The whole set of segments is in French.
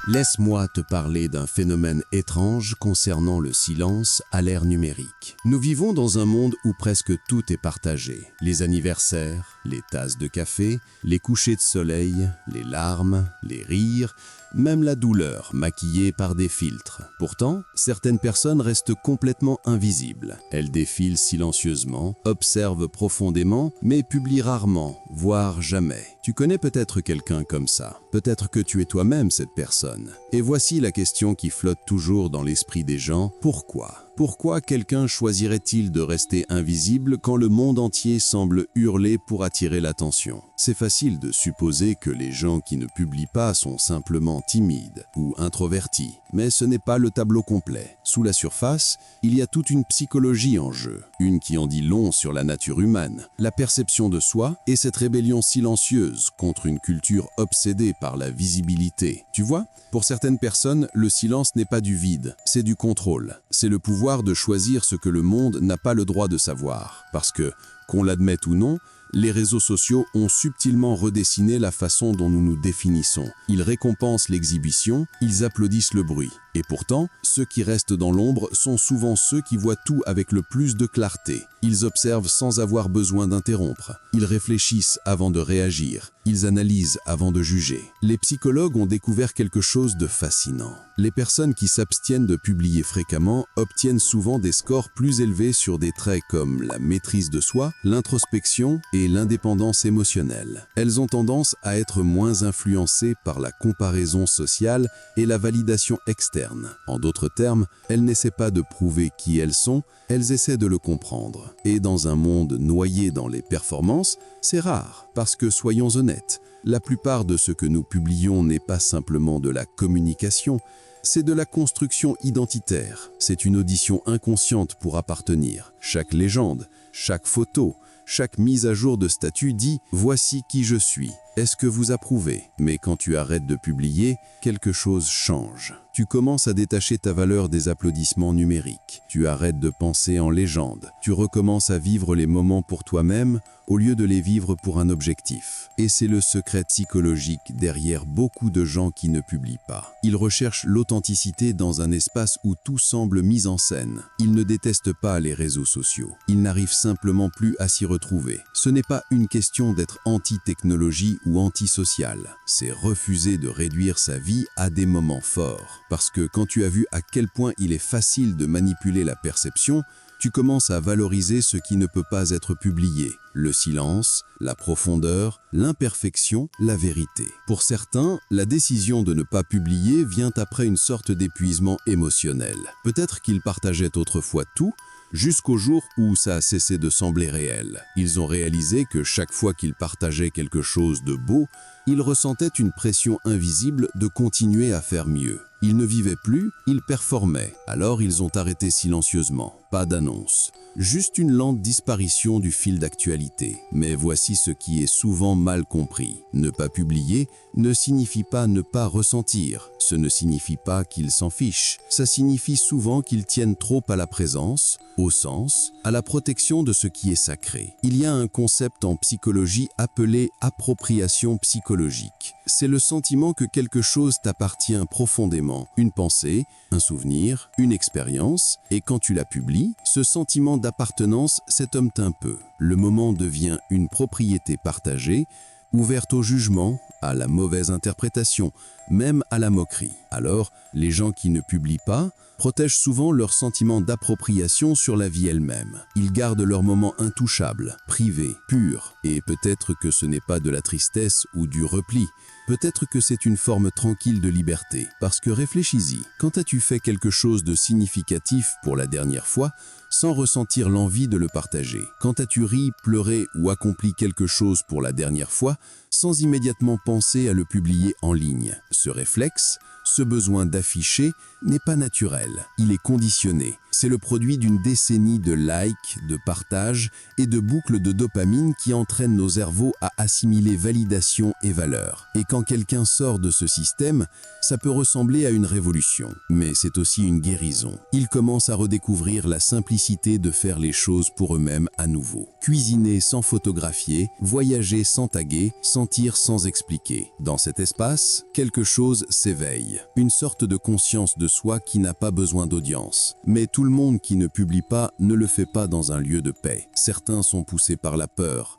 Laisse-moi te parler d'un phénomène étrange concernant le silence à l'ère numérique. Nous vivons dans un monde où presque tout est partagé. Les anniversaires, les tasses de café, les couchers de soleil, les larmes, les rires, même la douleur maquillée par des filtres. Pourtant, certaines personnes restent complètement invisibles. Elles défilent silencieusement, observent profondément, mais publient rarement, voire jamais. Tu connais peut-être quelqu'un comme ça. Peut-être que tu es toi-même cette personne. Et voici la question qui flotte toujours dans l'esprit des gens. Pourquoi ? Pourquoi quelqu'un choisirait-il de rester invisible quand le monde entier semble hurler pour attirer l'attention ? C'est facile de supposer que les gens qui ne publient pas sont simplement timides ou introvertis, mais ce n'est pas le tableau complet. Sous la surface, il y a toute une psychologie en jeu, une qui en dit long sur la nature humaine, la perception de soi et cette rébellion silencieuse contre une culture obsédée par la visibilité. Tu vois, pour certaines personnes, le silence n'est pas du vide, c'est du contrôle, c'est le pouvoir de choisir ce que le monde n'a pas le droit de savoir. Parce que, qu'on l'admette ou non, les réseaux sociaux ont subtilement redessiné la façon dont nous nous définissons. Ils récompensent l'exhibition, ils applaudissent le bruit. Et pourtant, ceux qui restent dans l'ombre sont souvent ceux qui voient tout avec le plus de clarté. Ils observent sans avoir besoin d'interrompre. Ils réfléchissent avant de réagir. Ils analysent avant de juger. Les psychologues ont découvert quelque chose de fascinant. Les personnes qui s'abstiennent de publier fréquemment obtiennent souvent des scores plus élevés sur des traits comme la maîtrise de soi, l'introspection et l'indépendance émotionnelle. Elles ont tendance à être moins influencées par la comparaison sociale et la validation externe. En d'autres termes, elles n'essaient pas de prouver qui elles sont, elles essaient de le comprendre. Et dans un monde noyé dans les performances, c'est rare, parce que soyons honnêtes, la plupart de ce que nous publions n'est pas simplement de la communication, c'est de la construction identitaire. C'est une audition inconsciente pour appartenir. Chaque légende, chaque photo, chaque mise à jour de statut dit « Voici qui je suis ». Est-ce que vous approuvez ? Mais quand tu arrêtes de publier, quelque chose change. Tu commences à détacher ta valeur des applaudissements numériques. Tu arrêtes de penser en légende. Tu recommences à vivre les moments pour toi-même au lieu de les vivre pour un objectif. Et c'est le secret psychologique derrière beaucoup de gens qui ne publient pas. Ils recherchent l'authenticité dans un espace où tout semble mis en scène. Ils ne détestent pas les réseaux sociaux. Ils n'arrivent simplement plus à s'y retrouver. Ce n'est pas une question d'être anti-technologie ou antisocial. C'est refuser de réduire sa vie à des moments forts. Parce que quand tu as vu à quel point il est facile de manipuler la perception, tu commences à valoriser ce qui ne peut pas être publié. Le silence, la profondeur, l'imperfection, la vérité. Pour certains, la décision de ne pas publier vient après une sorte d'épuisement émotionnel. Peut-être qu'ils partageaient autrefois tout, jusqu'au jour où ça a cessé de sembler réel. Ils ont réalisé que chaque fois qu'ils partageaient quelque chose de beau, ils ressentaient une pression invisible de continuer à faire mieux. Ils ne vivaient plus, ils performaient. Alors ils ont arrêté silencieusement. Pas d'annonce. Juste une lente disparition du fil d'actualité. Mais voici ce qui est souvent mal compris. Ne pas publier ne signifie pas ne pas ressentir. Ce ne signifie pas qu'ils s'en fichent. Ça signifie souvent qu'ils tiennent trop à la présence, au sens, à la protection de ce qui est sacré. Il y a un concept en psychologie appelé appropriation psychologique. C'est le sentiment que quelque chose t'appartient profondément. Une pensée, un souvenir, une expérience, et quand tu la publies, ce sentiment d'appartenance s'étompe un peu. Le moment devient une propriété partagée, ouverte au jugement, à la mauvaise interprétation, même à la moquerie. Alors, les gens qui ne publient pas protègent souvent leur sentiment d'appropriation sur la vie elle-même. Ils gardent leur moment intouchable, privé, pur. Et peut-être que ce n'est pas de la tristesse ou du repli. Peut-être que c'est une forme tranquille de liberté. Parce que réfléchis-y, quand as-tu fait quelque chose de significatif pour la dernière fois, sans ressentir l'envie de le partager? Quand as-tu ri, pleuré ou accompli quelque chose pour la dernière fois, sans immédiatement penser à le publier en ligne? Ce réflexe, ce besoin d'afficher, n'est pas naturel. Il est conditionné. C'est le produit d'une décennie de likes, de partages et de boucles de dopamine qui entraînent nos cerveaux à assimiler validation et valeur. Et quand quelqu'un sort de ce système, ça peut ressembler à une révolution. Mais c'est aussi une guérison. Il commence à redécouvrir la simplicité capacité de faire les choses pour eux-mêmes à nouveau. Cuisiner sans photographier, voyager sans taguer, sentir sans expliquer. Dans cet espace, quelque chose s'éveille. Une sorte de conscience de soi qui n'a pas besoin d'audience. Mais tout le monde qui ne publie pas ne le fait pas dans un lieu de paix. Certains sont poussés par la peur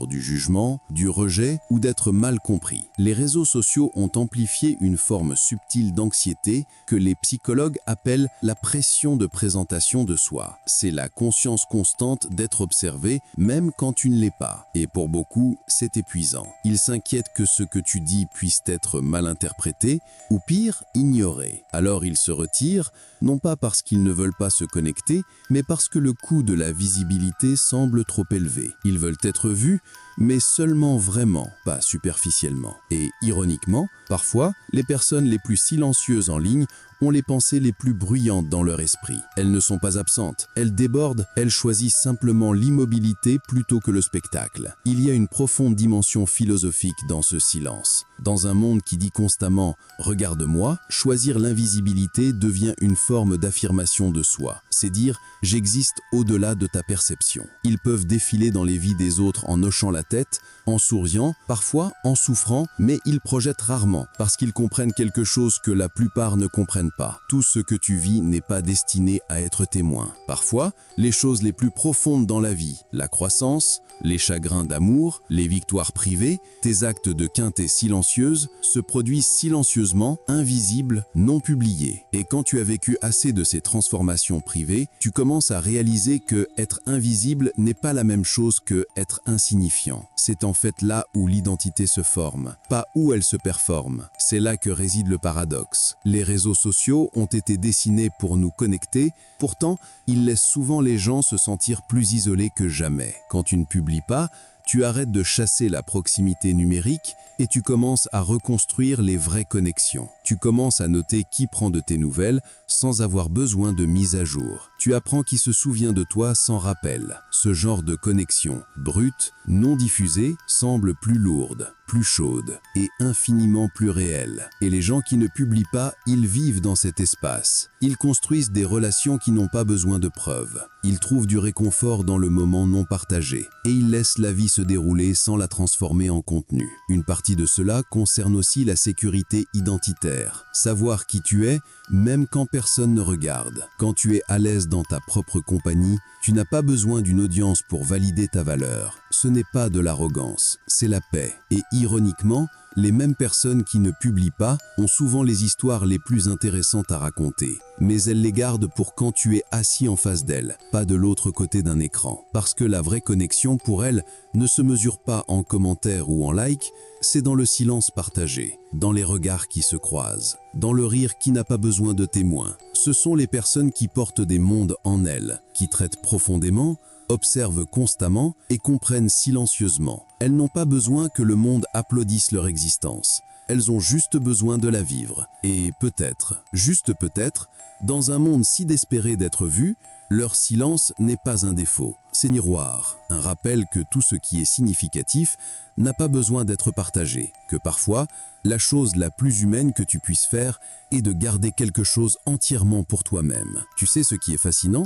du jugement, du rejet ou d'être mal compris. Les réseaux sociaux ont amplifié une forme subtile d'anxiété que les psychologues appellent la pression de présentation de soi. C'est la conscience constante d'être observé, même quand tu ne l'es pas. Et pour beaucoup, c'est épuisant. Ils s'inquiètent que ce que tu dis puisse être mal interprété, ou pire, ignoré. Alors ils se retirent, non pas parce qu'ils ne veulent pas se connecter, mais parce que le coût de la visibilité semble trop élevé. Ils veulent être vus, mais seulement vraiment, pas superficiellement. Et ironiquement, parfois, les personnes les plus silencieuses en ligne ont les pensées les plus bruyantes dans leur esprit. Elles ne sont pas absentes, elles débordent, elles choisissent simplement l'immobilité plutôt que le spectacle. Il y a une profonde dimension philosophique dans ce silence. Dans un monde qui dit constamment « regarde-moi », choisir l'invisibilité devient une forme d'affirmation de soi. C'est dire « j'existe au-delà de ta perception ». Ils peuvent défiler dans les vies des autres en hochant la tête, en souriant, parfois en souffrant, mais ils projettent rarement parce qu'ils comprennent quelque chose que la plupart ne comprennent pas. Tout ce que tu vis n'est pas destiné à être témoin. Parfois, les choses les plus profondes dans la vie, la croissance, les chagrins d'amour, les victoires privées, tes actes de quintet silencieuse, se produisent silencieusement, invisibles, non publiés. Et quand tu as vécu assez de ces transformations privées, tu commences à réaliser que être invisible n'est pas la même chose que être insignifiant. C'est en fait là où l'identité se forme, pas où elle se performe. C'est là que réside le paradoxe. Les réseaux sociaux ont été dessinés pour nous connecter, pourtant, ils laissent souvent les gens se sentir plus isolés que jamais. Quand tu ne publies pas, tu arrêtes de chasser la proximité numérique et tu commences à reconstruire les vraies connexions. Tu commences à noter qui prend de tes nouvelles sans avoir besoin de mise à jour. Tu apprends qui se souvient de toi sans rappel. Ce genre de connexion, brute, non diffusée, semble plus lourde, plus chaude et infiniment plus réelle. Et les gens qui ne publient pas, ils vivent dans cet espace. Ils construisent des relations qui n'ont pas besoin de preuves. Ils trouvent du réconfort dans le moment non partagé. Et ils laissent la vie se dérouler sans la transformer en contenu. Une partie de cela concerne aussi la sécurité identitaire. Savoir qui tu es, même quand personne ne regarde. Quand tu es à l'aise dans ta propre compagnie, tu n'as pas besoin d'une audience pour valider ta valeur. Ce n'est pas de l'arrogance, c'est la paix. Et ironiquement, les mêmes personnes qui ne publient pas ont souvent les histoires les plus intéressantes à raconter. Mais elles les gardent pour quand tu es assis en face d'elles, pas de l'autre côté d'un écran. Parce que la vraie connexion pour elles ne se mesure pas en commentaires ou en like, c'est dans le silence partagé, dans les regards qui se croisent, dans le rire qui n'a pas besoin de témoins. Ce sont les personnes qui portent des mondes en elles, qui traitent profondément, observent constamment et comprennent silencieusement. Elles n'ont pas besoin que le monde applaudisse leur existence. Elles ont juste besoin de la vivre. Et peut-être, juste peut-être, dans un monde si désespéré d'être vu, leur silence n'est pas un défaut. C'est miroir, un rappel que tout ce qui est significatif n'a pas besoin d'être partagé, que parfois, la chose la plus humaine que tu puisses faire est de garder quelque chose entièrement pour toi-même. Tu sais ce qui est fascinant ?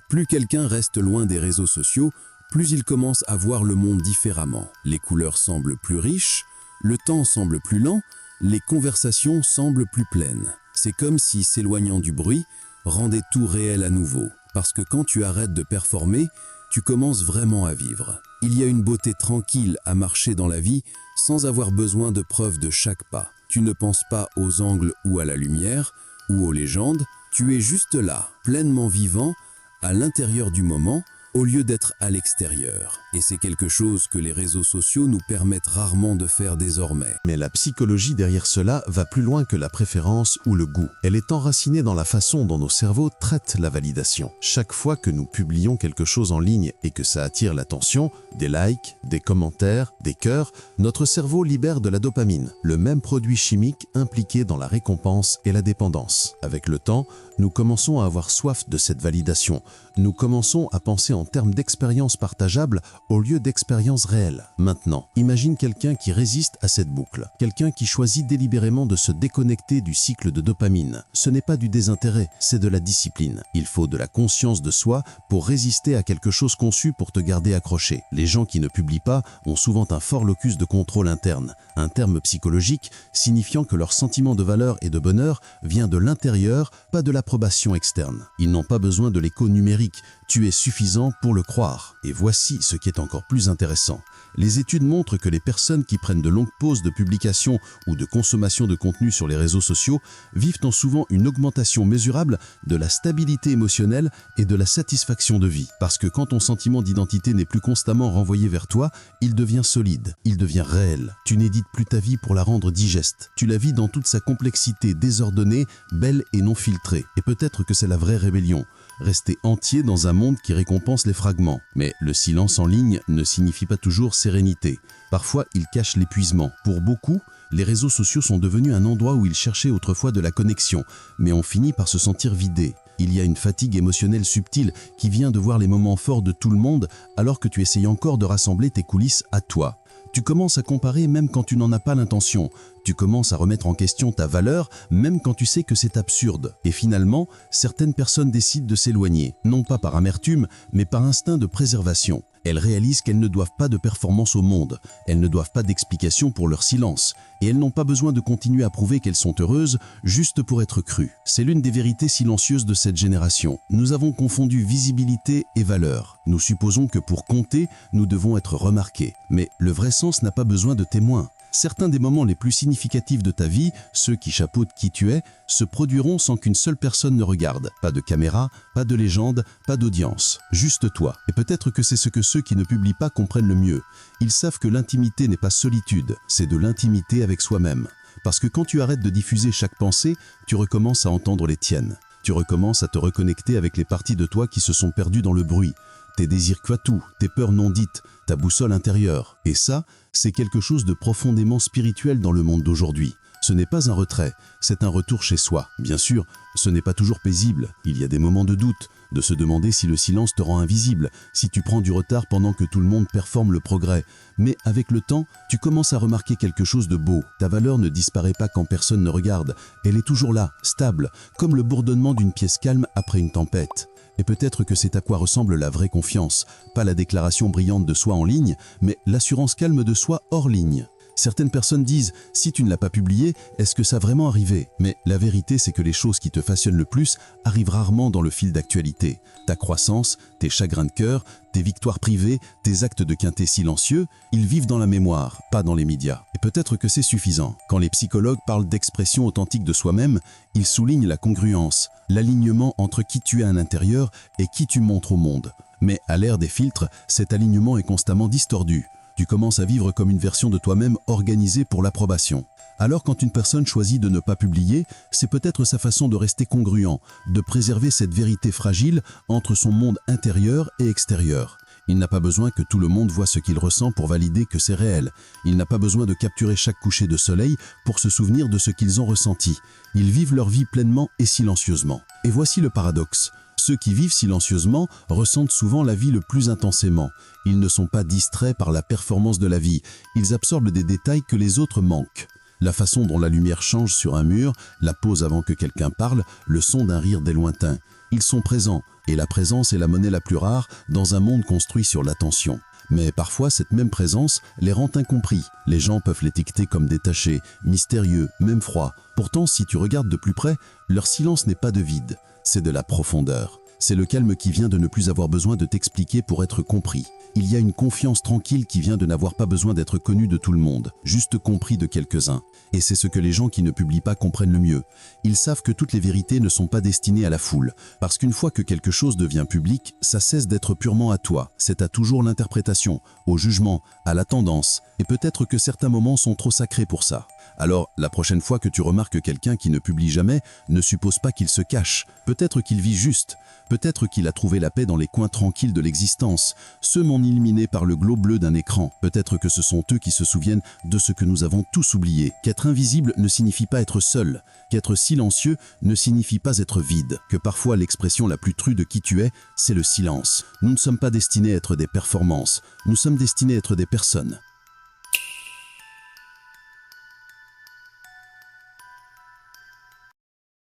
Plus quelqu'un reste loin des réseaux sociaux, plus il commence à voir le monde différemment. Les couleurs semblent plus riches, le temps semble plus lent, les conversations semblent plus pleines. C'est comme si s'éloignant du bruit rendait tout réel à nouveau. Parce que quand tu arrêtes de performer, tu commences vraiment à vivre. Il y a une beauté tranquille à marcher dans la vie sans avoir besoin de preuves de chaque pas. Tu ne penses pas aux angles ou à la lumière, ou aux légendes, tu es juste là, pleinement vivant, à l'intérieur du moment, au lieu d'être à l'extérieur. Et c'est quelque chose que les réseaux sociaux nous permettent rarement de faire désormais. Mais la psychologie derrière cela va plus loin que la préférence ou le goût. Elle est enracinée dans la façon dont nos cerveaux traitent la validation. Chaque fois que nous publions quelque chose en ligne et que ça attire l'attention, des likes, des commentaires, des cœurs, notre cerveau libère de la dopamine, le même produit chimique impliqué dans la récompense et la dépendance. Avec le temps, Nous commençons à avoir soif de cette validation. Nous commençons à penser en termes d'expériences partageables au lieu d'expériences réelles. Maintenant, imagine quelqu'un qui résiste à cette boucle. Quelqu'un qui choisit délibérément de se déconnecter du cycle de dopamine. Ce n'est pas du désintérêt, c'est de la discipline. Il faut de la conscience de soi pour résister à quelque chose conçu pour te garder accroché. Les gens qui ne publient pas ont souvent un fort locus de contrôle interne, un terme psychologique signifiant que leur sentiment de valeur et de bonheur vient de l'intérieur, pas de l'approbation externe. Ils n'ont pas besoin de l'écho numérique, tu es suffisant pour le croire. Et voici ce qui est encore plus intéressant. Les études montrent que les personnes qui prennent de longues pauses de publication ou de consommation de contenu sur les réseaux sociaux vivent en souvent une augmentation mesurable de la stabilité émotionnelle et de la satisfaction de vie. Parce que quand ton sentiment d'identité n'est plus constamment renvoyé vers toi, il devient solide, il devient réel. Tu n'édites plus ta vie pour la rendre digeste. Tu la vis dans toute sa complexité désordonnée, belle et non filtrée. Et peut-être que c'est la vraie rébellion. Rester entier dans un monde qui récompense les fragments. Mais le silence en ligne ne signifie pas toujours sérénité. Parfois, il cache l'épuisement. Pour beaucoup, les réseaux sociaux sont devenus un endroit où ils cherchaient autrefois de la connexion, mais ont fini par se sentir vidés. Il y a une fatigue émotionnelle subtile qui vient de voir les moments forts de tout le monde alors que tu essayes encore de rassembler tes coulisses à toi. Tu commences à comparer même quand tu n'en as pas l'intention. Tu commences à remettre en question ta valeur même quand tu sais que c'est absurde. Et finalement, certaines personnes décident de s'éloigner, non pas par amertume, mais par instinct de préservation. Elles réalisent qu'elles ne doivent pas de performance au monde, elles ne doivent pas d'explication pour leur silence, et elles n'ont pas besoin de continuer à prouver qu'elles sont heureuses juste pour être crues. C'est l'une des vérités silencieuses de cette génération. Nous avons confondu visibilité et valeur. Nous supposons que pour compter, nous devons être remarqués. Mais le vrai sens n'a pas besoin de témoins. Certains des moments les plus significatifs de ta vie, ceux qui chapeautent qui tu es, se produiront sans qu'une seule personne ne regarde. Pas de caméra, pas de légende, pas d'audience. Juste toi. Et peut-être que c'est ce que ceux qui ne publient pas comprennent le mieux. Ils savent que l'intimité n'est pas solitude, c'est de l'intimité avec soi-même. Parce que quand tu arrêtes de diffuser chaque pensée, tu recommences à entendre les tiennes. Tu recommences à te reconnecter avec les parties de toi qui se sont perdues dans le bruit. Tes désirs quatous, tes peurs non dites, ta boussole intérieure. Et ça, c'est quelque chose de profondément spirituel dans le monde d'aujourd'hui. Ce n'est pas un retrait, c'est un retour chez soi. Bien sûr, ce n'est pas toujours paisible. Il y a des moments de doute, de se demander si le silence te rend invisible, si tu prends du retard pendant que tout le monde performe le progrès. Mais avec le temps, tu commences à remarquer quelque chose de beau. Ta valeur ne disparaît pas quand personne ne regarde. Elle est toujours là, stable, comme le bourdonnement d'une pièce calme après une tempête. Et peut-être que c'est à quoi ressemble la vraie confiance. Pas la déclaration brillante de soi en ligne, mais l'assurance calme de soi hors ligne. Certaines personnes disent « si tu ne l'as pas publié, est-ce que ça a vraiment arrivé ?» Mais la vérité, c'est que les choses qui te passionnent le plus arrivent rarement dans le fil d'actualité. Ta croissance, tes chagrins de cœur, tes victoires privées, tes actes de quintet silencieux, ils vivent dans la mémoire, pas dans les médias. Et peut-être que c'est suffisant. Quand les psychologues parlent d'expression authentique de soi-même, ils soulignent la congruence, l'alignement entre qui tu es à l'intérieur et qui tu montres au monde. Mais à l'ère des filtres, cet alignement est constamment distordu. Tu commences à vivre comme une version de toi-même organisée pour l'approbation. Alors quand une personne choisit de ne pas publier, c'est peut-être sa façon de rester congruent, de préserver cette vérité fragile entre son monde intérieur et extérieur. Il n'a pas besoin que tout le monde voit ce qu'il ressent pour valider que c'est réel. Il n'a pas besoin de capturer chaque coucher de soleil pour se souvenir de ce qu'ils ont ressenti. Ils vivent leur vie pleinement et silencieusement. Et voici le paradoxe. Ceux qui vivent silencieusement ressentent souvent la vie le plus intensément. Ils ne sont pas distraits par la performance de la vie. Ils absorbent des détails que les autres manquent. La façon dont la lumière change sur un mur, la pause avant que quelqu'un parle, le son d'un rire des lointains. Ils sont présents, et la présence est la monnaie la plus rare dans un monde construit sur l'attention. Mais parfois, cette même présence les rend incompris. Les gens peuvent l'étiqueter comme détaché, mystérieux, même froid. Pourtant, si tu regardes de plus près, leur silence n'est pas de vide, c'est de la profondeur. C'est le calme qui vient de ne plus avoir besoin de t'expliquer pour être compris. Il y a une confiance tranquille qui vient de n'avoir pas besoin d'être connu de tout le monde, juste compris de quelques-uns. Et c'est ce que les gens qui ne publient pas comprennent le mieux. Ils savent que toutes les vérités ne sont pas destinées à la foule. Parce qu'une fois que quelque chose devient public, ça cesse d'être purement à toi. C'est à toujours l'interprétation, au jugement, à la tendance. Et peut-être que certains moments sont trop sacrés pour ça. Alors, la prochaine fois que tu remarques quelqu'un qui ne publie jamais, ne suppose pas qu'il se cache. Peut-être qu'il vit juste. Peut-être qu'il a trouvé la paix dans les coins tranquilles de l'existence, ceux non illuminés par le glow bleu d'un écran. Peut-être que ce sont eux qui se souviennent de ce que nous avons tous oublié. Qu'être invisible ne signifie pas être seul. Qu'être silencieux ne signifie pas être vide. Que parfois l'expression la plus crue de qui tu es, c'est le silence. Nous ne sommes pas destinés à être des performances. Nous sommes destinés à être des personnes.